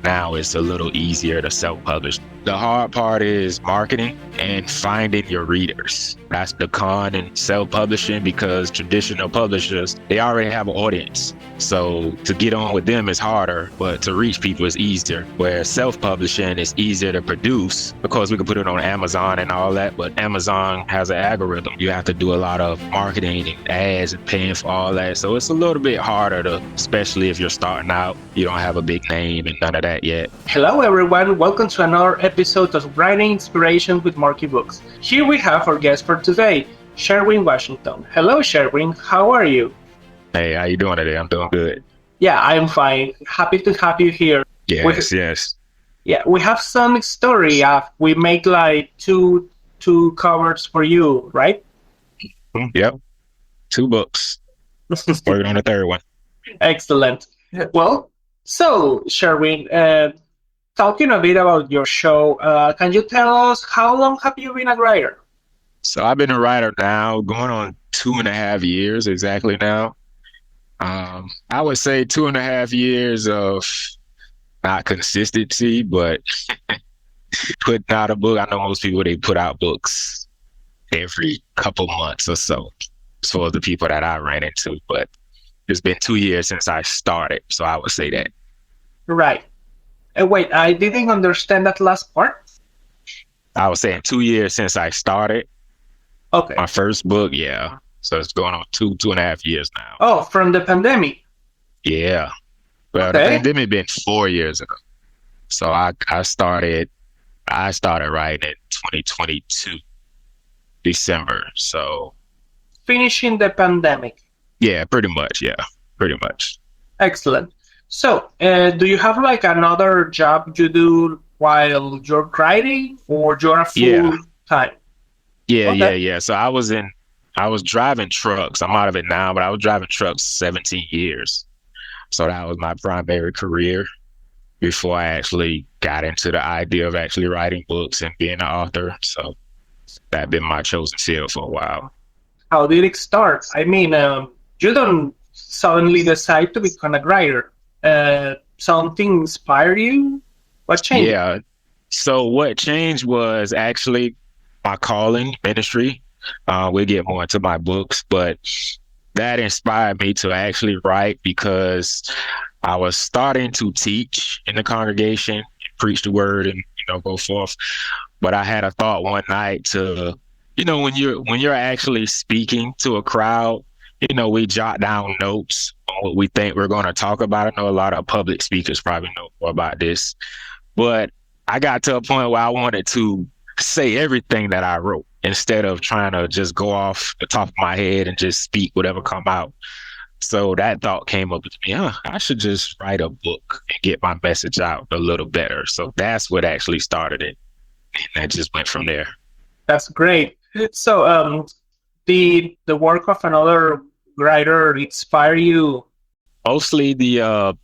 now it's a little easier to self-publish. The hard part is marketing and finding your readers. That's the con in self-publishing, because traditional publishers, they already have an audience. So to get on with them is harder, but to reach people is easier. Where self-publishing is easier to produce because we can put it on Amazon and all that, but Amazon has an algorithm. You have to do a lot of marketing and ads and paying for all that. So it's a little bit harder to, especially if you're starting out, you don't have a big name and none of that yet. Hello everyone, welcome to another episode of Writing Inspiration with Markee Books. Here we have our guest for today, Sherwin Washington. Hello Sherwin, how are you? Hey, how you doing today? I'm doing good. Yeah, I'm fine. Happy to have you here. Yes. Yeah, we have some story. We make like two covers for you, right? Yep. 2 books. Working on the third one. Excellent. Well, so Sherwin, talking a bit about your show, can you tell us how long have you been a writer? So I've been a writer now, going on 2.5 years exactly now. I would say 2.5 years of not consistency, but putting out a book. I know most people, they put out books every couple months or so, as far as the people that I ran into, but it's been 2 years since I started, so I would say that. Right. Wait, I didn't understand that last part. I was saying 2 years since I started. Okay. My first book, yeah. So it's going on 2.5 years now. Oh, from the pandemic. Yeah. Well, The pandemic been 4 years ago. So I started writing in 2022, December. So finishing the pandemic. Yeah, pretty much. Excellent. So, do you have like another job you do while you're writing, or you're a full time? Yeah. So I was driving trucks. I'm out of it now, but I was driving trucks 17 years. So that was my primary career before I actually got into the idea of actually writing books and being an author. So that's been my chosen field for a while. How did it start? I mean, you don't suddenly decide to become a writer. Something inspired you? What changed? Yeah. So what changed was actually my calling, ministry. We'll get more into my books, but that inspired me to actually write because I was starting to teach in the congregation, preach the word, and go forth. But I had a thought one night to, when you're actually speaking to a crowd, we jot down notes on what we think we're going to talk about. I know a lot of public speakers probably know more about this, but I got to a point where I wanted to say everything that I wrote instead of trying to just go off the top of my head and just speak whatever come out. So that thought came up to me, I should just write a book and get my message out a little better. So that's what actually started it. And that just went from there. That's great. So the work of another writer inspire you? Mostly the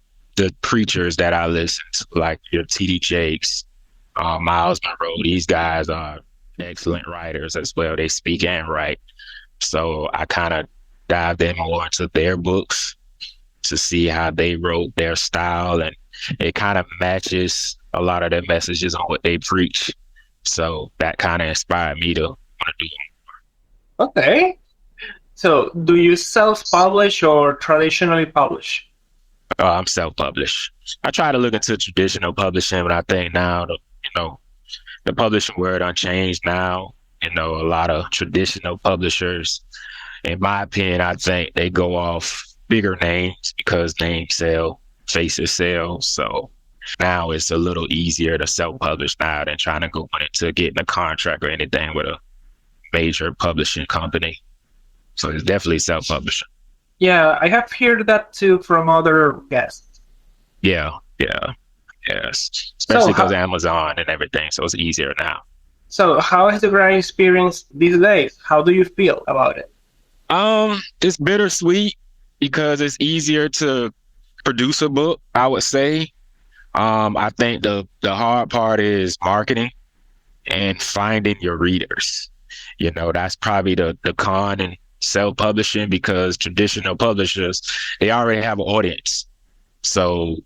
preachers that I listen to, like your T.D. Jakes, Miles Monroe. These guys are excellent writers as well. They speak and write. So I kind of dived in more into their books to see how they wrote, their style, and it kind of matches a lot of their messages on what they preach. So that kind of inspired me to want to do more. Okay. So do you self-publish or traditionally publish? I'm self-published. I try to look into traditional publishing, but I think now, the publishing world unchanged now. A lot of traditional publishers, in my opinion, I think they go off bigger names because names sell, faces sell. So now it's a little easier to self-publish now than trying to go into getting a contract or anything with a major publishing company. So it's definitely self-publishing. Yeah, I have heard that too from other guests. Yeah. Yes. Especially because Amazon and everything. So it's easier now. So how is the writing experience these days? How do you feel about it? It's bittersweet because it's easier to produce a book, I would say. I think the hard part is marketing and finding your readers. That's probably the con in self-publishing, because traditional publishers, they already have an audience. So,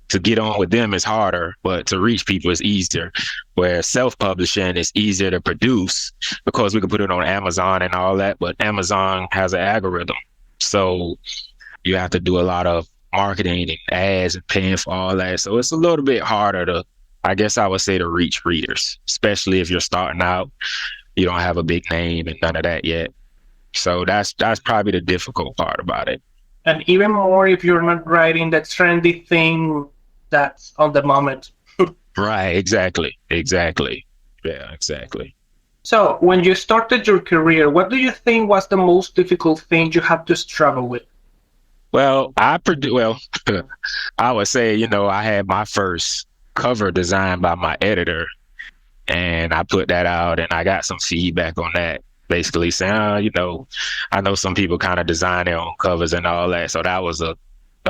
to get on with them is harder, but to reach people is easier. Where self-publishing is easier to produce because we can put it on Amazon and all that, but Amazon has an algorithm. So you have to do a lot of marketing and ads and paying for all that. So it's a little bit harder to, I guess I would say, to reach readers, especially if you're starting out. You don't have a big name and none of that yet. So that's probably the difficult part about it. And even more if you're not writing the trendy thing that's on the moment. Right, exactly. Yeah, exactly. So, when you started your career, what do you think was the most difficult thing you had to struggle with? Well, I would say, I had my first cover designed by my editor, and I put that out, and I got some feedback on that, basically saying, I know some people kind of design their own covers and all that. So that was a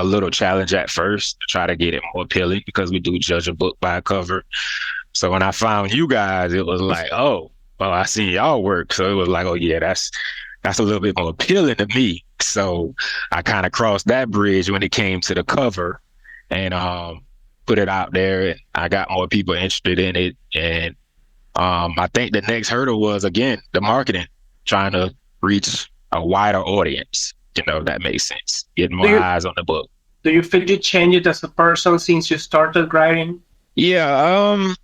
little challenge at first to try to get it more appealing because we do judge a book by a cover. So when I found you guys, it was like, oh, well, I seen y'all work. So it was like, oh yeah, that's a little bit more appealing to me. So I kind of crossed that bridge when it came to the cover and put it out there. And I got more people interested in it. And I think the next hurdle was, again, the marketing, trying to reach a wider audience. That makes sense. Getting Do more you eyes on the book. do you feel you changed as a person since you started writing? Yeah,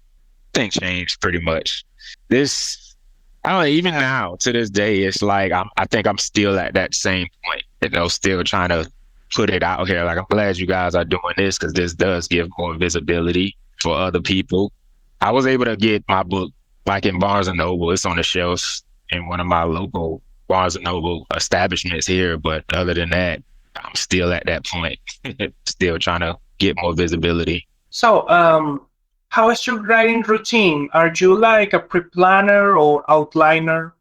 things changed pretty much. This, I don't know, even now to this day, it's like I think I'm still at that same point, still trying to put it out here. Like, I'm glad you guys are doing this because this does give more visibility for other people. I was able to get my book like in Barnes and Noble. It's on the shelves in one of my local Barnes and Noble establishments here. But other than that, I'm still at that point, still trying to get more visibility. So, how is your writing routine? Are you like a pre-planner or outliner?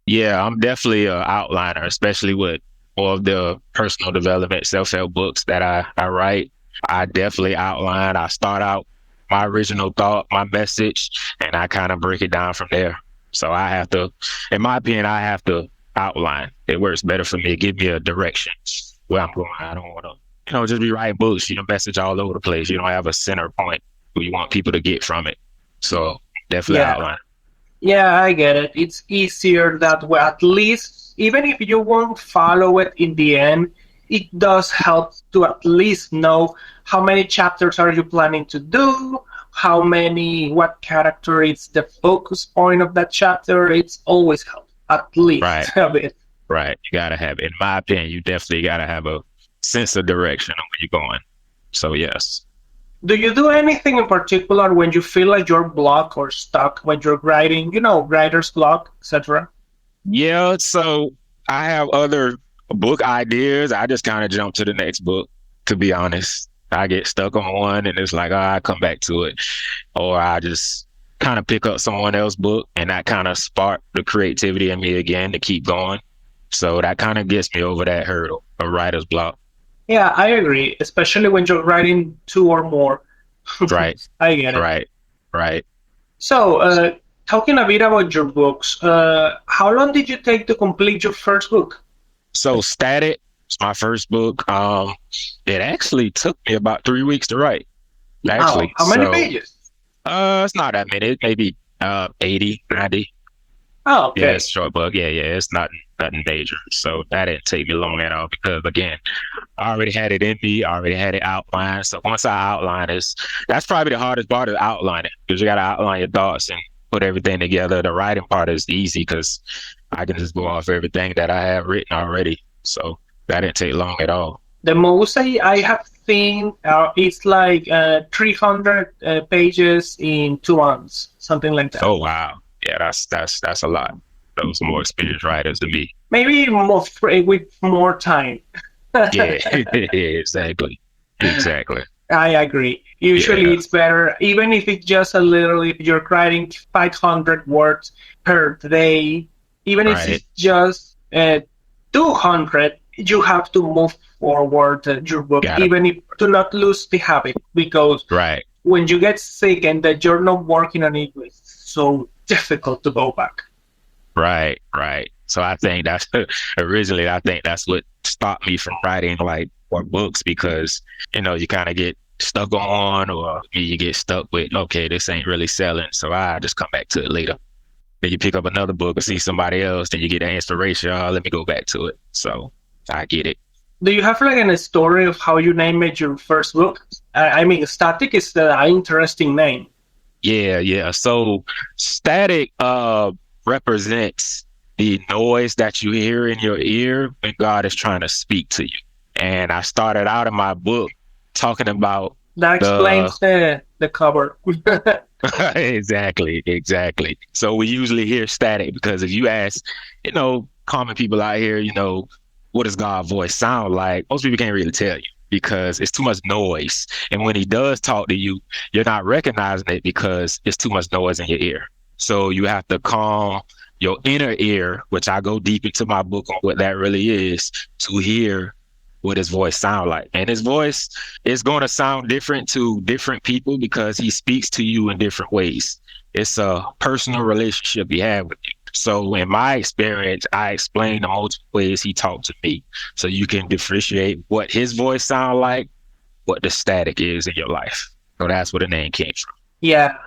Yeah, I'm definitely an outliner, especially with all of the personal development, self-help books that I write. I definitely outline. I start out my original thought, my message, and I kind of break it down from there. So I have to, in my opinion, I have to outline. It works better for me. Give me a direction where I'm going. I don't want to, just be writing books, message all over the place. You don't have a center point where you want people to get from it. So definitely Yeah, outline. yeah, I get it. It's easier that way. At least, even if you won't follow it in the end, it does help to at least know how many chapters are you planning to do, what character is the focus point of that chapter. It's always helped, at Right, least a bit. right. You gotta have, in my opinion, you definitely gotta have a sense of direction on where you're going. So yes. Do you do anything in particular when you feel like you're blocked or stuck when you're writing, writer's block, etc.? Yeah, so I have other book ideas. I just kind of jump to the next book, to be honest. I get stuck on one and it's like, I come back to it. Or I just kind of pick up someone else's book and that kind of spark the creativity in me again to keep going. So that kind of gets me over that hurdle of writer's block. Yeah, I agree, especially when you're writing two or more. Right, I get it. right, right. So, talking a bit about your books, how long did you take to complete your first book? So Static, it's my first book. It actually took me about 3 weeks to write, Wow, actually. how many So pages? it's not that many, maybe 80, 90. Oh, Yeah, okay. it's a short book. Yeah, it's nothing major. So that didn't take me long at all because again, I already had it in me, I already had it outlined. So once I outline this, that's probably the hardest part is outlining because you got to outline your thoughts and put everything together. The writing part is easy because I can just go off everything that I have written already. So that didn't take long at all. The most I have seen is like 300 pages in 2 months, something like that. Oh wow. Yeah, that's a lot. Those more experienced writers than me. Maybe more with more time. Yeah, exactly. Exactly. I agree. Usually Yeah, it's better, even if it's just a little, if you're writing 500 words per day, even if right, it's just 200, you have to move forward your book, got it. even if to not lose the habit, because Right, when you get sick and that you're not working on it, it's so difficult to go back. right. So I think that's originally I think that's what stopped me from writing like more books because you kind of get stuck on, or you get stuck with, okay, this ain't really selling, so I just come back to it later. Then you pick up another book or see somebody else, then you get an inspiration. Oh, let me go back to it. So I get it. Do you have like a story of how you named your first book? I mean, Static is an interesting name. Yeah, yeah. So static represents the noise that you hear in your ear when God is trying to speak to you. And I started out in my book talking about That the explains the cover. exactly, exactly. So we usually hear static because if you ask, common people out here, what does God's voice sound like? Most people can't really tell you because it's too much noise. And when he does talk to you, you're not recognizing it because it's too much noise in your ear. So you have to calm your inner ear, which I go deep into my book on what that really is, to hear what his voice sound like. And his voice is going to sound different to different people because he speaks to you in different ways. It's a personal relationship he had with you. So in my experience, I explain the multiple ways he talked to me. So you can differentiate what his voice sound like, what the static is in your life. So that's where the name came from. Yeah,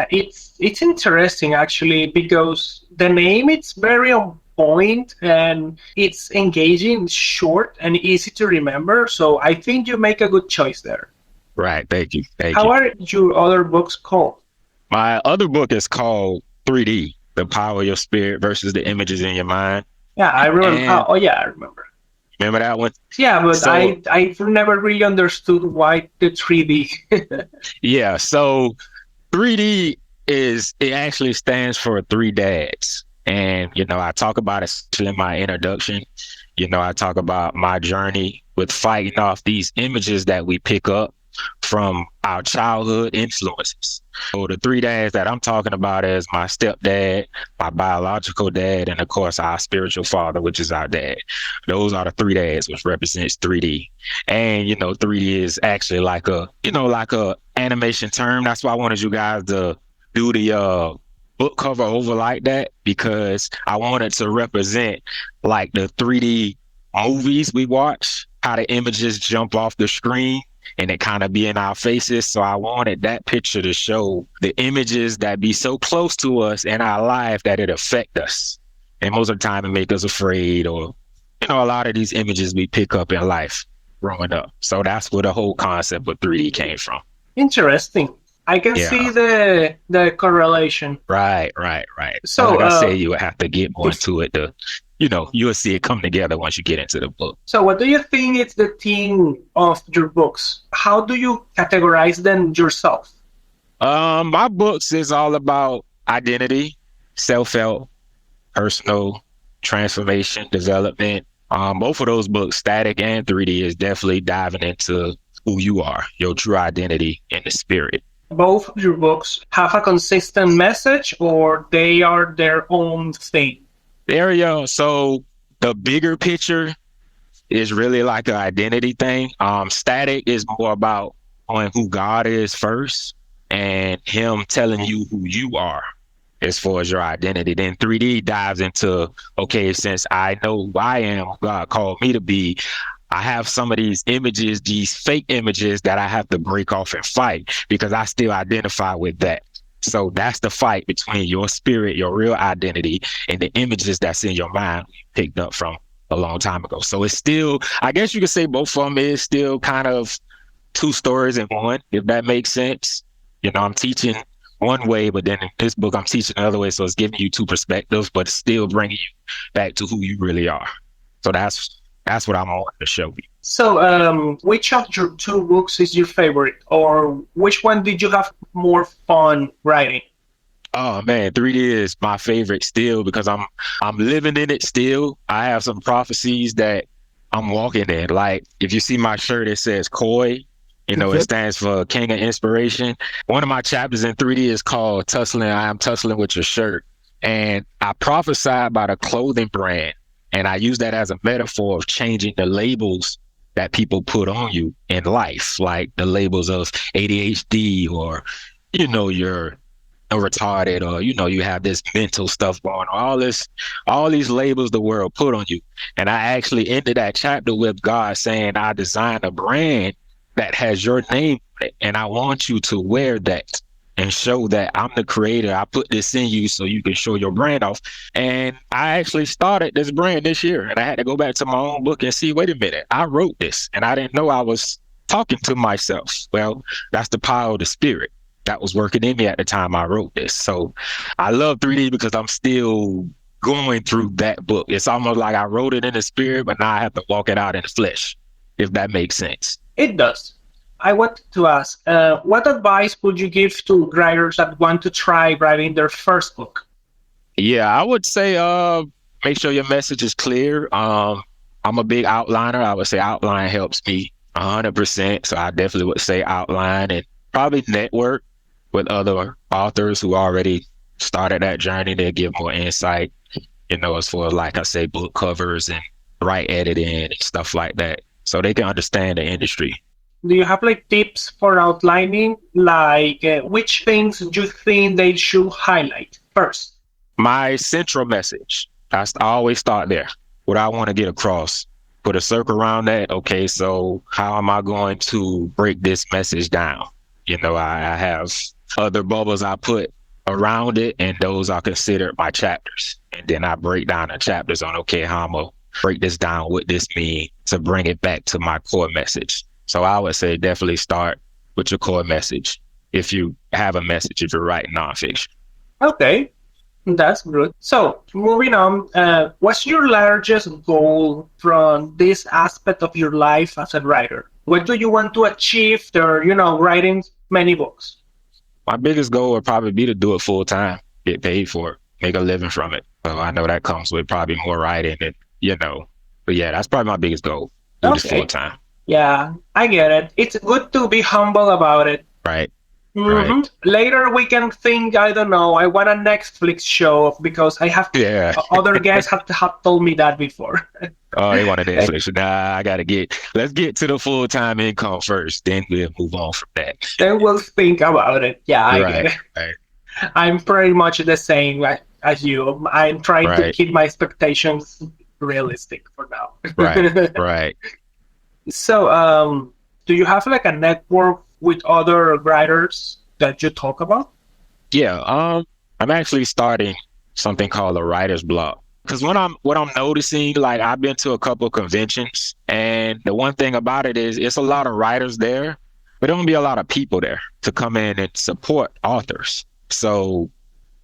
it's interesting actually because the name it's very on point and it's engaging, short and easy to remember. So I think you make a good choice there. Right. Thank you. Thank How you. are your other books called? My other book is called 3D, The Power of Your Spirit versus the Images in Your Mind. Yeah, I remember. And Oh yeah, I remember. remember that one? Yeah, but So I've never really understood why the 3D. yeah, so 3D it actually stands for three dads. And, I talk about it in my introduction. I talk about my journey with fighting off these images that we pick up from our childhood influences. So the three dads that I'm talking about is my stepdad, my biological dad, and of course our spiritual father, which is our dad. Those are the three dads, which represents 3D. And 3D is actually like a animation term. That's why I wanted you guys to do the book cover over like that because I wanted to represent like the 3D movies we watch, how the images jump off the screen and it kind of be in our faces. So I wanted that picture to show the images that be so close to us in our life that it affect us. And most of the time it make us afraid or, a lot of these images we pick up in life growing up. So that's where the whole concept of 3D came from. Interesting. I can see Yeah. the correlation. Right. So Like I said, you would have to get more into it to, you'll see it come together once you get into the book. so what do you think is the theme of your books? How do you categorize them yourself? My books is all about identity, self-help, personal transformation, development. Both of those books, Static and 3D, is definitely diving into who you are, your true identity in the spirit. Both of your books have a consistent message or they are their own thing? There you go. So the bigger picture is really like an identity thing. Static is more about on who God is first and him telling you who you are as far as your identity. Then 3D dives into, okay, since I know who I am, who God called me to be, I have some of these images, these fake images that I have to break off and fight because I still identify with that. So that's the fight between your spirit, your real identity, and the images that's in your mind picked up from a long time ago. So it's still, I guess you could say both of them is still kind of two stories in one, if that makes sense. I'm teaching one way, but then in this book, I'm teaching another way. So it's giving you two perspectives, but still bringing you back to who you really are. So that's what I'm on to show you. So, which of your two books is your favorite, or which one did you have more fun writing? Oh man, 3D is my favorite still because I'm living in it still. I have some prophecies that I'm walking in. Like if you see my shirt, it says Koi. It stands for King of Inspiration. One of my chapters in 3D is called Tussling. I am tussling with your shirt. And I prophesied about a clothing brand. And I use that as a metaphor of changing the labels that people put on you in life, like the labels of ADHD or, you're retarded or, you have this mental stuff going on, all these labels the world put on you. And I actually ended that chapter with God saying, I designed a brand that has your name on it. And I want you to wear that and show that I'm the creator. I put this in you so you can show your brand off. And I actually started this brand this year, and I had to go back to my own book and see, wait a minute, I wrote this and I didn't know I was talking to myself. Well, that's the power of the spirit that was working in me at the time I wrote this. So I love 3D because I'm still going through that book. It's almost like I wrote it in the spirit, but now I have to walk it out in the flesh, if that makes sense. It does. I wanted to ask, what advice would you give to writers that want to try writing their first book? Yeah, I would say make sure your message is clear. I'm a big outliner. I would say outline helps me 100%. So I definitely would say outline and probably network with other authors who already started that journey. They give more insight, as for, like I say, book covers and right editing and stuff like that. So they can understand the industry. Do you have like tips for outlining, like which things you think they should highlight first? My central message, I always start there. What I want to get across, put a circle around that. Okay, so how am I going to break this message down? I have other bubbles I put around it, and those are considered my chapters. And then I break down the chapters on, okay, how I'm going to break this down, what this means to bring it back to my core message. So I would say definitely start with your core message if you have a message, if you're writing nonfiction. Okay, that's good. So, moving on, what's your largest goal from this aspect of your life as a writer? What do you want to achieve after, writing many books? My biggest goal would probably be to do it full time, get paid for it, make a living from it. So I know that comes with probably more writing and. But yeah, that's probably my biggest goal. Do this full Okay, time. yeah, I get it. It's good to be humble about it. Right. Hmm. Right. Later we can think, I don't know, I want a Netflix show because I have Yeah. other guys have told me that before. Oh, they want a Netflix. Nah, let's get to the full time income first. Then we'll move on from that. Then we'll think about it. Yeah, I get Right. it. Right. I'm pretty much the same as you. I'm trying to Right. keep my expectations realistic for now. Right. Right. So, do you have like a network with other writers that you talk about? Yeah. I'm actually starting something called a writer's block. Because what I'm noticing, like I've been to a couple of conventions, and the one thing about it is it's a lot of writers there, but there don't be a lot of people there to come in and support authors. So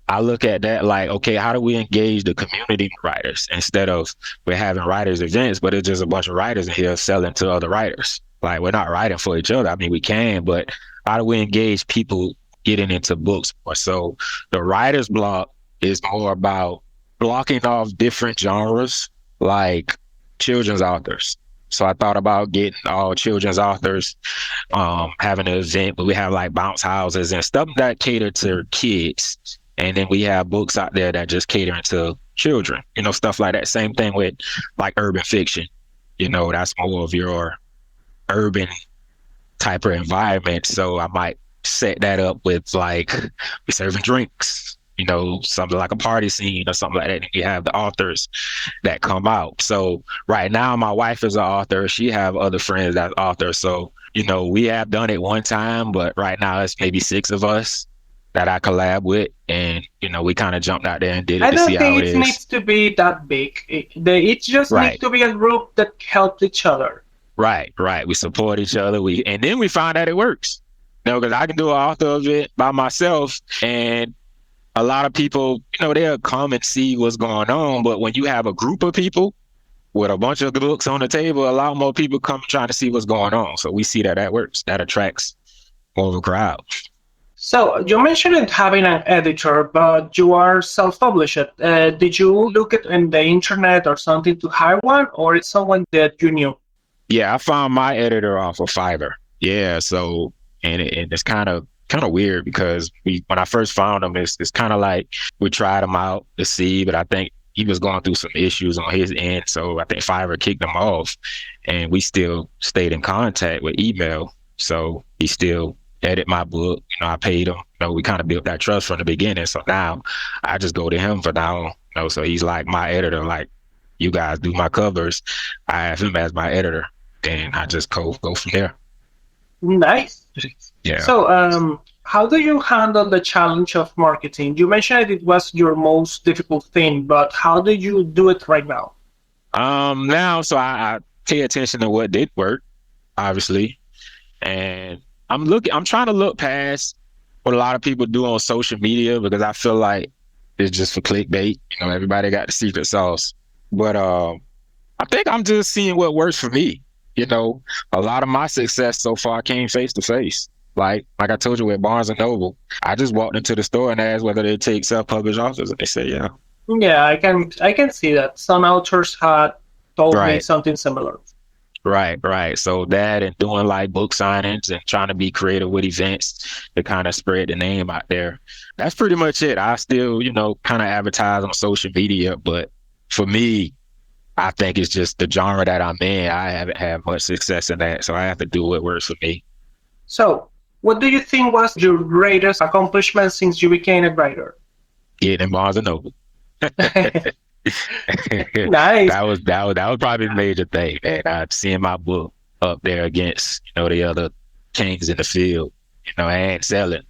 I look at that like, okay, how do we engage the community writers instead of we're having writers events, but it's just a bunch of writers in here selling to other writers. Like we're not writing for each other. I mean, we can, but how do we engage people getting into books more? So the writer's block is more about blocking off different genres like children's authors. So I thought about getting all children's authors, having an event, but we have like bounce houses and stuff that cater to kids. And then we have books out there that just catering to children, stuff like that. Same thing with like urban fiction. That's more of your urban type of environment. So I might set that up with like we serving drinks, something like a party scene or something like that. And you have the authors that come out. So right now, my wife is an author. She have other friends that's authors. So, we have done it one time, but right now it's maybe 6 of us that I collab with. And, we kind of jumped out there and did it I to see don't how think it it is. needs to be that big. It just needs Right. to be a group that helps each other. Right. Right. We support each other. And then we find out it works. Because I can do an author of it by myself, and a lot of people, they'll come and see what's going on. But when you have a group of people with a bunch of books on the table, a lot more people come trying to see what's going on. So we see that works. That attracts more of a crowd. So you mentioned having an editor, but you are self-published. Did you look at in the internet or something to hire one, or it's someone that you knew? Yeah, I found my editor off of Fiverr. Yeah, so and it's kind of weird because when I first found him, it's kind of like we tried him out to see, but I think he was going through some issues on his end, so I think Fiverr kicked him off, and we still stayed in contact with email. So he still edit my book. I paid him. We kind of built that trust from the beginning. So now I just go to him for now. So he's like my editor. Like you guys do my covers, I have him as my editor, and I just go from there. Nice. Yeah. So, how do you handle the challenge of marketing? You mentioned it was your most difficult thing, but how do you do it right now? Now, so I pay attention to what did work, obviously, and I'm trying to look past what a lot of people do on social media because I feel like it's just for clickbait. Everybody got the secret sauce, but I think I'm just seeing what works for me. A lot of my success so far came face to face. Like I told you with Barnes and Noble, I just walked into the store and asked whether they take self-published authors, and they said yeah. Yeah, I can see that. Some authors had told me Right, something similar. right. So that and doing like book signings and trying to be creative with events to kind of spread the name out there. That's pretty much it. I still, kind of advertise on social media, but for me, I think it's just the genre that I'm in. I haven't had much success in that, so I have to do what works for me. So, what do you think was your greatest accomplishment since you became a writer? Getting in Barnes and Noble. Nice. that was probably the major thing, man. Seeing my book up there against the other kings in the field, and selling,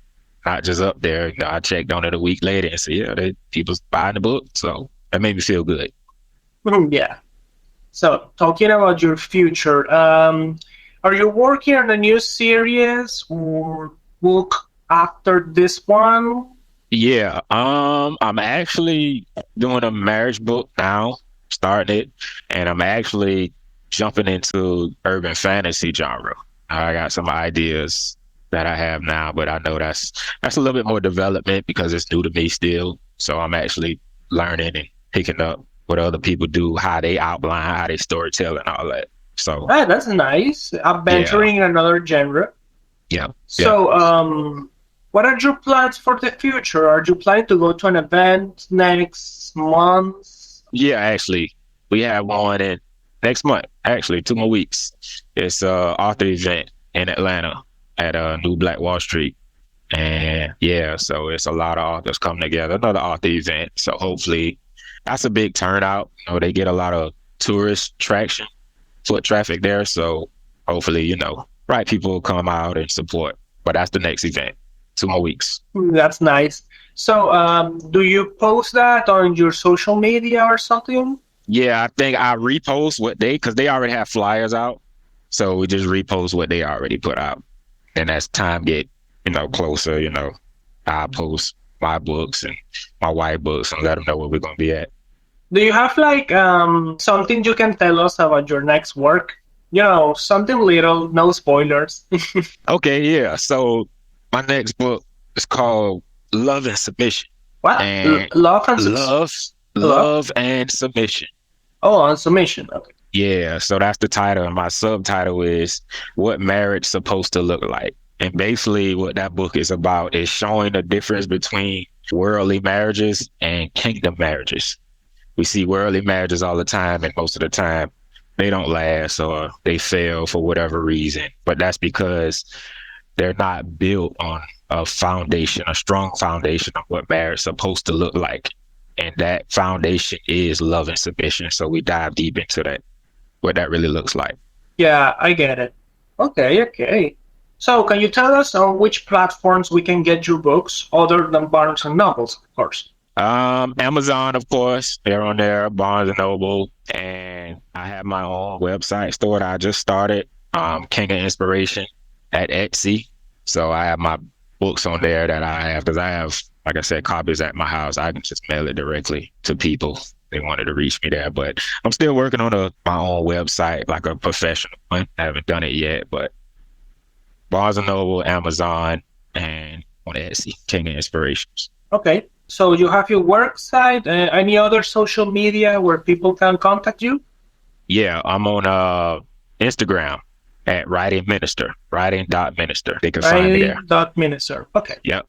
not just up there. I checked on it a week later and said, yeah, people's buying the book, so that made me feel good. Yeah. So, talking about your future, are you working on a new series or book after this one? Yeah, I'm actually doing a marriage book now, starting it, and I'm actually jumping into urban fantasy genre. I got some ideas that I have now, but I know that's a little bit more development because it's new to me still. So I'm actually learning and picking up what other people do, how they outline, how they storytell, and all that. So Ah, that's nice. yeah, Adventuring in another genre. yeah, yeah. So, what are your plans for the future? Are you planning to go to an event next month? Yeah, actually, we have one in next month. Actually, 2 more weeks. It's a author event in Atlanta at New Black Wall Street, and yeah, so it's a lot of authors coming together. Another author event. So hopefully, that's a big turnout. They get a lot of tourist traction, foot traffic there. So hopefully, right people will come out and support. But that's the next event. 2 more weeks. That's nice. So, do you post that on your social media or something? Yeah, I think I repost because they already have flyers out. So we just repost what they already put out. And as time get, closer, I post my books and my white books and let them know where we're going to be at. Do you have like something you can tell us about your next work? Something little, no spoilers. Okay, yeah. So my next book is called Love and Submission. What? And Love and love, love? love and submission. Oh, on submission. Okay. Yeah, so that's the title, and my subtitle is What Marriage Supposed to Look Like. And basically, what that book is about is showing the difference between worldly marriages and kingdom marriages. We see worldly marriages all the time, and most of the time, they don't last or they fail for whatever reason. But that's because they're not built on a foundation, a strong foundation of what marriage is supposed to look like. And that foundation is love and submission. So we dive deep into that, what that really looks like. Yeah, I get it. Okay. So, can you tell us on which platforms we can get your books other than Barnes and Nobles, of course? Amazon, of course, they're on there, Barnes and Noble, and I have my own website store that I just started, King of Inspiration at Etsy. So I have my books on there that I have because I have, like I said, copies at my house. I can just mail it directly to people. They wanted to reach me there, but I'm still working on my own website, like a professional one. I haven't done it yet, but Barnes and Noble, Amazon, and on Etsy, King of Inspirations. Okay. So, you have your work site, any other social media where people can contact you? Yeah, I'm on Instagram at writing minister, writing.minister. They can find me there. Writing.minister. Okay. Yep.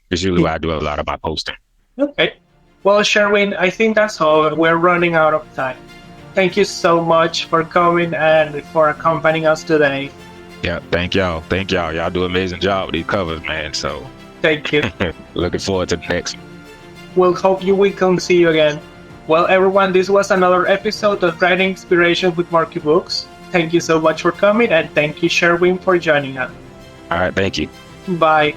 It's usually where I do a lot of my posting. Okay. Well, Sherwin, I think that's all. We're running out of time. Thank you so much for coming and for accompanying us today. Yeah, thank y'all. Thank y'all. Y'all do an amazing job with these covers, man. So Thank you. looking forward to the next one. We'll hope we can see you again. Well, everyone, this was another episode of Writing Inspiration with Markee Books. Thank you so much for coming, and thank you, Sherwin, for joining us. All right, thank you. Bye.